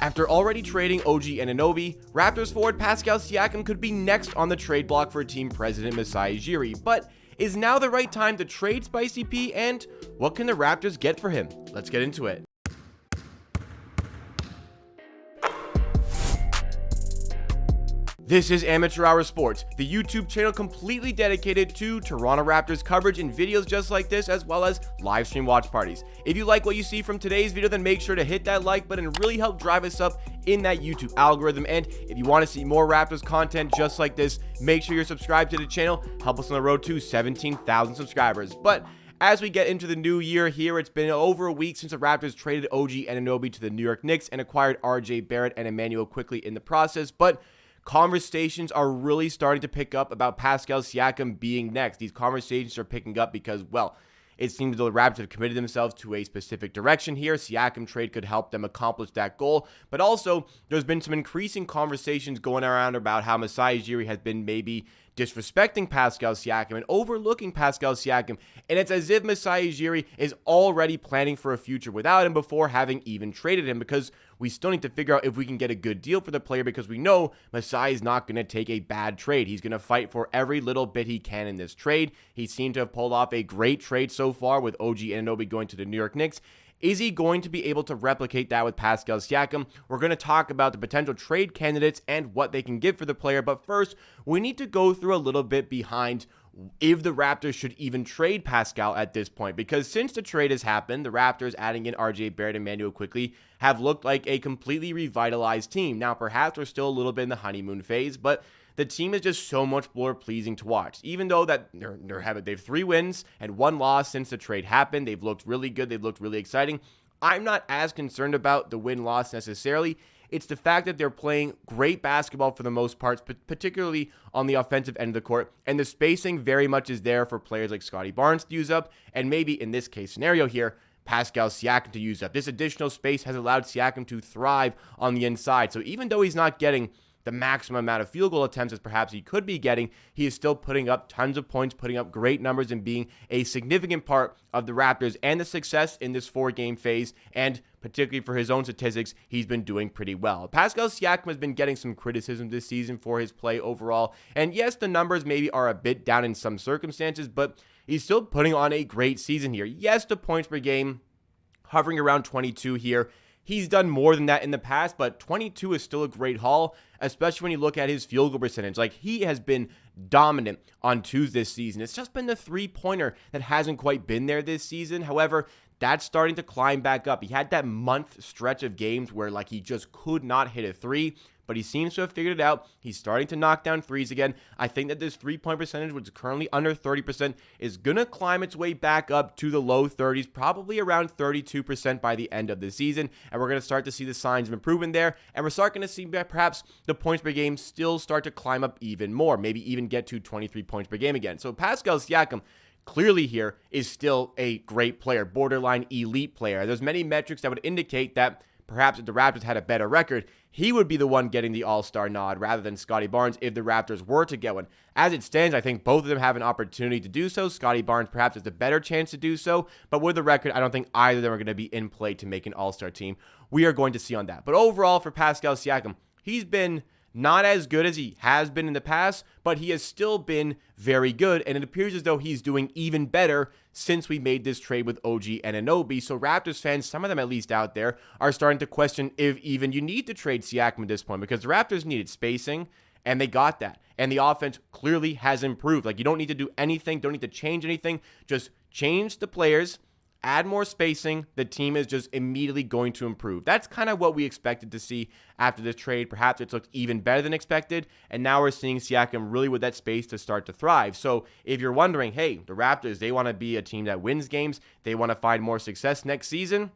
After already trading OG Anunoby, Raptors forward Pascal Siakam could be next on the trade block for team president Masai Ujiri, but is now the right time to trade Spicy P, and what can the Raptors get for him? Let's get into it. This is Amateur Hour Sports, the YouTube channel completely dedicated to Toronto Raptors coverage and videos just like this, as well as live stream watch parties. If you like what you see from today's video, then make sure to hit that like button and really help drive us up in that YouTube algorithm. And if you want to see more Raptors content just like this, make sure you're subscribed to the channel. Help us on the road to 17,000 subscribers. But as we get into the new year here, it's been over a week since the Raptors traded OG Anunoby to the New York Knicks and acquired Barrett and Immanuel Quickley in the process. But conversations are really starting to pick up about Pascal Siakam being next. These conversations are picking up because, well, it seems the Raptors have committed themselves to a specific direction here. Siakam trade could help them accomplish that goal. But also, there's been some increasing conversations going around about how Masai Ujiri has been maybe disrespecting Pascal Siakam and overlooking Pascal Siakam. And it's as if Masai Ujiri is already planning for a future without him before having even traded him, because we still need to figure out if we can get a good deal for the player, because we know Masai is not going to take a bad trade. He's going to fight for every little bit he can in this trade. He seemed to have pulled off a great trade so far with OG Anunoby going to the New York Knicks. Is he going to be able to replicate that with Pascal Siakam? We're going to talk about the potential trade candidates and what they can give for the player. But first, we need to go through a little bit behind if the Raptors should even trade Pascal at this point. Because since the trade has happened, the Raptors adding in Barrett and Immanuel Quickley have looked like a completely revitalized team. Now, perhaps we're still a little bit in the honeymoon phase, but the team is just so much more pleasing to watch. Even though that they've 3 wins and 1 loss since the trade happened, they've looked really good. They've looked really exciting. I'm not as concerned about the win-loss necessarily. It's the fact that they're playing great basketball for the most part, particularly on the offensive end of the court, and the spacing very much is there for players like Scottie Barnes to use up, and maybe in this case scenario here, Pascal Siakam to use up. This additional space has allowed Siakam to thrive on the inside. So even though he's not getting the maximum amount of field goal attempts as perhaps he could be getting, he is still putting up tons of points, putting up great numbers, and being a significant part of the Raptors and the success in this 4-game phase. And particularly for his own statistics, he's been doing pretty well. Pascal Siakam has been getting some criticism this season for his play overall. And yes, the numbers maybe are a bit down in some circumstances, but he's still putting on a great season here. Yes, the points per game hovering around 22 here. He's done more than that in the past, but 22 is still a great haul, especially when you look at his field goal percentage. Like, he has been dominant on twos this season. It's just been the three-pointer that hasn't quite been there this season. However, that's starting to climb back up. He had that month stretch of games where, like, he just could not hit a three, but he seems to have figured it out. He's starting to knock down threes again. I think that this three-point percentage, which is currently under 30%, is going to climb its way back up to the low 30s, probably around 32% by the end of the season, and we're going to start to see the signs of improvement there, and we're starting to see perhaps the points per game still start to climb up even more, maybe even get to 23 points per game again. So Pascal Siakam clearly here is still a great player, borderline elite player. There's many metrics that would indicate that perhaps if the Raptors had a better record, he would be the one getting the All-Star nod rather than Scottie Barnes if the Raptors were to get one. As it stands, I think both of them have an opportunity to do so. Scottie Barnes perhaps has the better chance to do so, but with the record, I don't think either of them are going to be in play to make an All-Star team. We are going to see on that. But overall, for Pascal Siakam, he's been not as good as he has been in the past, but he has still been very good, and it appears as though he's doing even better since we made this trade with OG Anunoby. So Raptors fans, some of them at least out there, are starting to question if even you need to trade Siakam at this point, because the Raptors needed spacing, and they got that. And the offense clearly has improved. Like, you don't need to do anything, don't need to change anything, just change the players, add more spacing, the team is just immediately going to improve. That's kind of what we expected to see after this trade. Perhaps it's looked even better than expected, and now we're seeing Siakam really with that space to start to thrive. So if you're wondering, hey, the Raptors, they want to be a team that wins games, they want to find more success next season,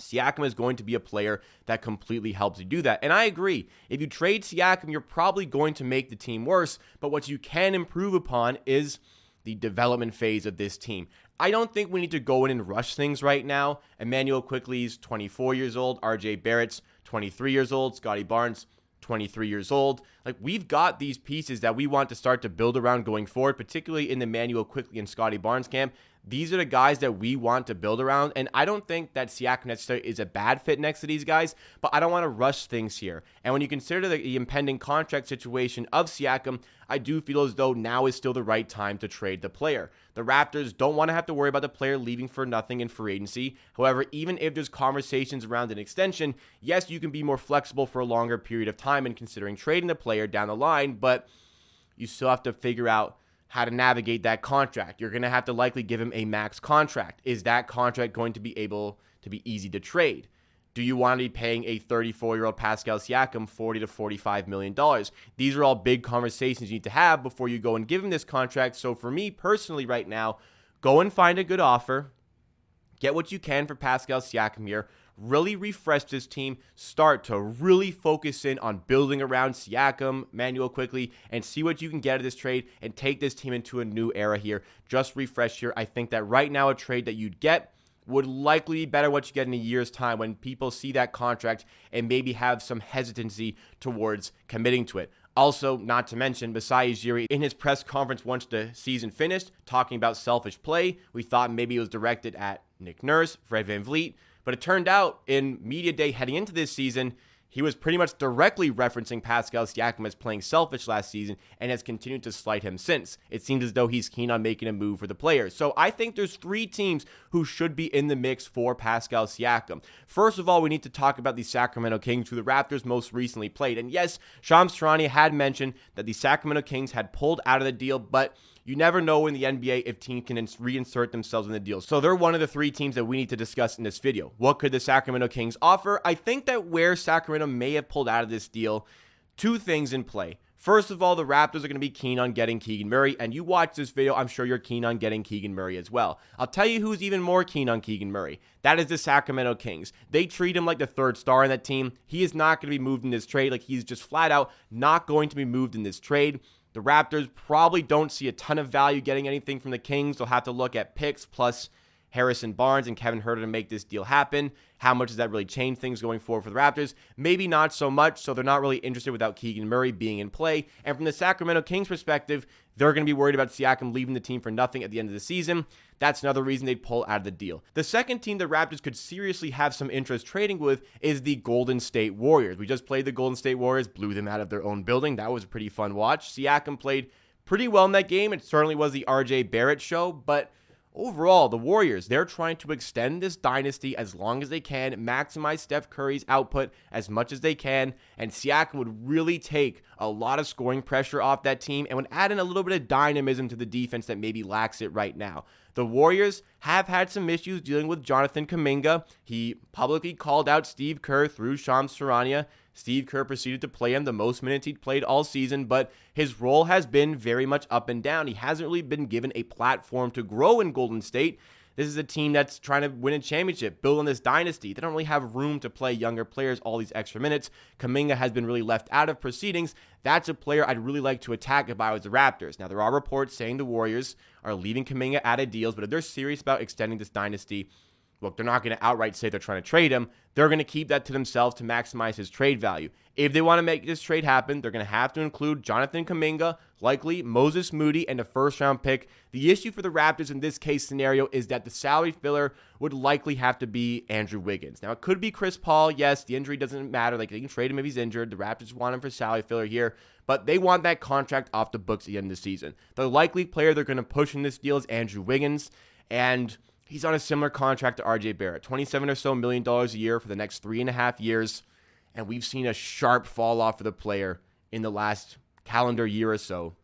Siakam is going to be a player that completely helps you do that. And I agree. If you trade Siakam, you're probably going to make the team worse, but what you can improve upon is the development phase of this team. I don't think we need to go in and rush things right now. Immanuel Quickley's 24 years old. Barrett's 23 years old. Scottie Barnes, 23 years old. Like, we've got these pieces that we want to start to build around going forward, particularly in the Immanuel Quickley and Scottie Barnes camp. these are the guys that we want to build around. And I don't think that Siakam necessarily is a bad fit next to these guys, but I don't want to rush things here. And when you consider the impending contract situation of Siakam, I do feel as though now is still the right time to trade the player. The Raptors don't want to have to worry about the player leaving for nothing in free agency. However, even if there's conversations around an extension, yes, you can be more flexible for a longer period of time in considering trading the player down the line, but you still have to figure out how to navigate that contract. You're going to have to likely give him a max contract. Is that contract going to be able to be easy to trade? Do you want to be paying a 34-year-old Pascal Siakam $40 to $45 million? These are all big conversations you need to have before you go and give him this contract. So for me personally right now, go and find a good offer. Get what you can for Pascal Siakam here. Really refresh this team. Start to really focus in on building around Siakam, Immanuel Quickley, and see what you can get out of this trade and take this team into a new era here. Just refresh here. I think that right now a trade that you'd get would likely be better what you get in a year's time when people see that contract and maybe have some hesitancy towards committing to it. Also, not to mention, Masai Ujiri, in his press conference once the season finished, talking about selfish play. We thought maybe it was directed at Nick Nurse, Fred VanVleet, but it turned out in media day heading into this season, he was pretty much directly referencing Pascal Siakam as playing selfish last season and has continued to slight him since. It seems as though he's keen on making a move for the player. So I think there's three teams who should be in the mix for Pascal Siakam. First of all, we need to talk about the Sacramento Kings, who the Raptors most recently played. And yes, Shams Charania had mentioned that the Sacramento Kings had pulled out of the deal, but you never know in the NBA if teams can reinsert themselves in the deal. So they're one of the three teams that we need to discuss in this video. What could the Sacramento Kings offer? I think that where Sacramento may have pulled out of this deal, two things in play. First of all, the Raptors are going to be keen on getting Keegan Murray, and you watch this video, I'm sure you're keen on getting Keegan Murray as well. I'll tell you who's even more keen on Keegan Murray. That is the Sacramento Kings. They treat him like the third star in that team. He is not going to be moved in this trade. Like, he's just flat out not going to be moved in this trade. The Raptors probably don't see a ton of value getting anything from the Kings. They'll have to look at picks plus Harrison Barnes and Kevin Huerter to make this deal happen. How much does that really change things going forward for the Raptors? Maybe not so much, so they're not really interested without Keegan Murray being in play. And from the Sacramento Kings perspective, they're going to be worried about Siakam leaving the team for nothing at the end of the season. That's another reason they'd pull out of the deal. The second team the Raptors could seriously have some interest trading with is the Golden State Warriors. We just played the Golden State Warriors, blew them out of their own building. That was a pretty fun watch. Siakam played pretty well in that game. It certainly was the RJ Barrett show, but overall, the Warriors, they're trying to extend this dynasty as long as they can, maximize Steph Curry's output as much as they can, and Siakam would really take a lot of scoring pressure off that team and would add in a little bit of dynamism to the defense that maybe lacks it right now. The Warriors have had some issues dealing with Jonathan Kuminga. He publicly called out Steve Kerr through Shams Charania. Steve Kerr proceeded to play him the most minutes he'd played all season, but his role has been very much up and down. He hasn't really been given a platform to grow in Golden State. This is a team that's trying to win a championship, build on this dynasty. They don't really have room to play younger players all these extra minutes. Kuminga has been really left out of proceedings. That's a player I'd really like to attack if I was the Raptors. Now, there are reports saying the Warriors are leaving Kuminga out of deals, but if they're serious about extending this dynasty, look, they're not going to outright say they're trying to trade him. They're going to keep that to themselves to maximize his trade value. If they want to make this trade happen, they're going to have to include Jonathan Kuminga, likely Moses Moody, and a first-round pick. The issue for the Raptors in this case scenario is that the salary filler would likely have to be Andrew Wiggins. Now, it could be Chris Paul. Yes, the injury doesn't matter. Like, they can trade him if he's injured. The Raptors want him for salary filler here, but they want that contract off the books at the end of the season. The likely player they're going to push in this deal is Andrew Wiggins, and he's on a similar contract to RJ Barrett, $27 or so million a year for the next 3.5 years. And we've seen a sharp fall off for the player in the last calendar year or so.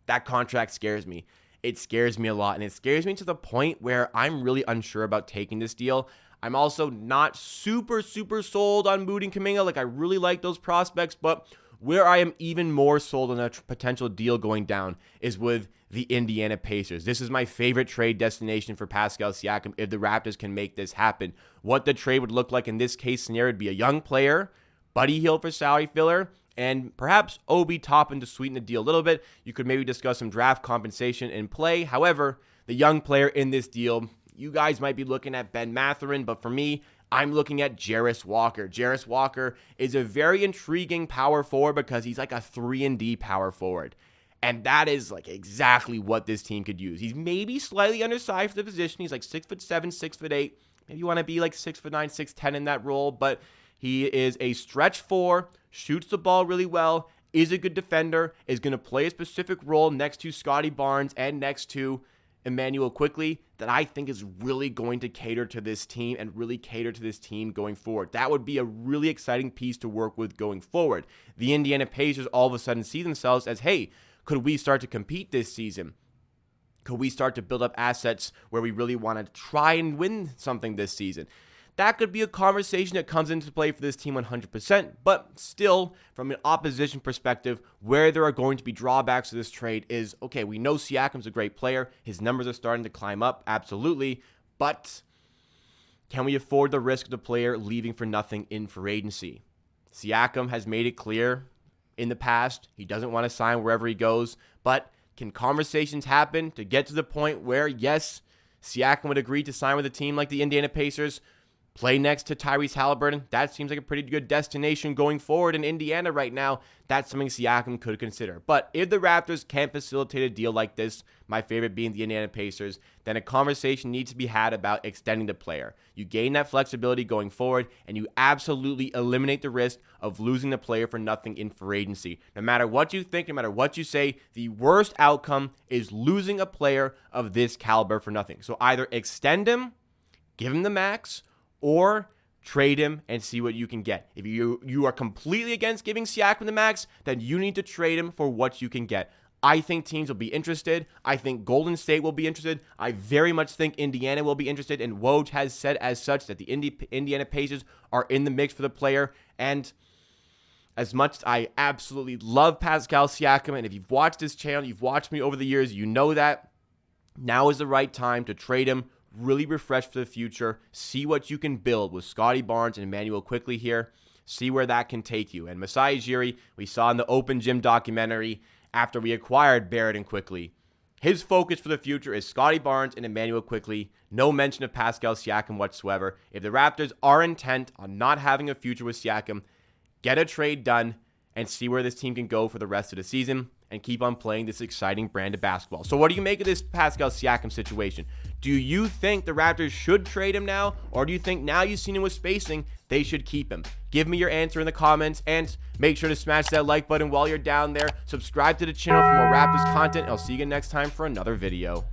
That contract scares me. It scares me a lot. And it scares me to the point where I'm really unsure about taking this deal. I'm also not super sold on Moody and Kuminga. Like, I really like those prospects, but where I am even more sold on a potential deal going down is with the Indiana Pacers. This is my favorite trade destination for Pascal Siakam if the Raptors can make this happen. What the trade would look like in this case scenario would be a young player, Buddy Hield for salary filler, and perhaps Obi Toppin to sweeten the deal a little bit. You could maybe discuss some draft compensation in play. However, the young player in this deal, you guys might be looking at Ben Mathurin, but for me, I'm looking at Jarris Walker. Jarris Walker is a very intriguing power forward because he's like a 3-and-D power forward. And that is like exactly what this team could use. He's maybe slightly undersized for the position. He's like 6'7", 6'8". Maybe you want to be like 6'9", 6'10" in that role, but he is a stretch 4, shoots the ball really well, is a good defender, is going to play a specific role next to Scottie Barnes and next to Immanuel Quickley that I think is really going to cater to this team and really cater to this team going forward. That would be a really exciting piece to work with going forward. The Indiana Pacers all of a sudden see themselves as, hey, could we start to compete this season? Could we start to build up assets where we really want to try and win something this season? That could be a conversation that comes into play for this team 100%, but still, from an opposition perspective, where there are going to be drawbacks to this trade is, okay, we know Siakam's a great player. His numbers are starting to climb up, absolutely, but can we afford the risk of the player leaving for nothing in free agency? Siakam has made it clear in the past he doesn't want to sign wherever he goes, but can conversations happen to get to the point where, yes, Siakam would agree to sign with a team like the Indiana Pacers, play next to Tyrese Halliburton? That seems like a pretty good destination going forward in Indiana right now. That's something Siakam could consider. But if the Raptors can't facilitate a deal like this, my favorite being the Indiana Pacers, then a conversation needs to be had about extending the player. You gain that flexibility going forward, and you absolutely eliminate the risk of losing the player for nothing in free agency. No matter what you think, no matter what you say, the worst outcome is losing a player of this caliber for nothing. So either extend him, give him the max, or trade him and see what you can get. If you are completely against giving Siakam the max, then you need to trade him for what you can get. I think teams will be interested. I think Golden State will be interested. I very much think Indiana will be interested. And Woj has said as such that the Indiana Pacers are in the mix for the player. And as much as I absolutely love Pascal Siakam, and if you've watched this channel, you've watched me over the years, you know that now is the right time to trade him, really refresh for the future, see what you can build with Scottie Barnes and Immanuel Quickley here, see where that can take you. And Masai Ujiri, we saw in the Open Gym documentary after we acquired Barrett and Quickley, his focus for the future is Scottie Barnes and Immanuel Quickley. No mention of Pascal Siakam whatsoever. If the Raptors are intent on not having a future with Siakam, get a trade done and see where this team can go for the rest of the season and keep on playing this exciting brand of basketball. So what do you make of this Pascal Siakam situation? Do you think the Raptors should trade him now, or do you think now you've seen him with spacing, they should keep him? Give me your answer in the comments, and make sure to smash that like button while you're down there. Subscribe to the channel for more Raptors content. I'll see you again next time for another video.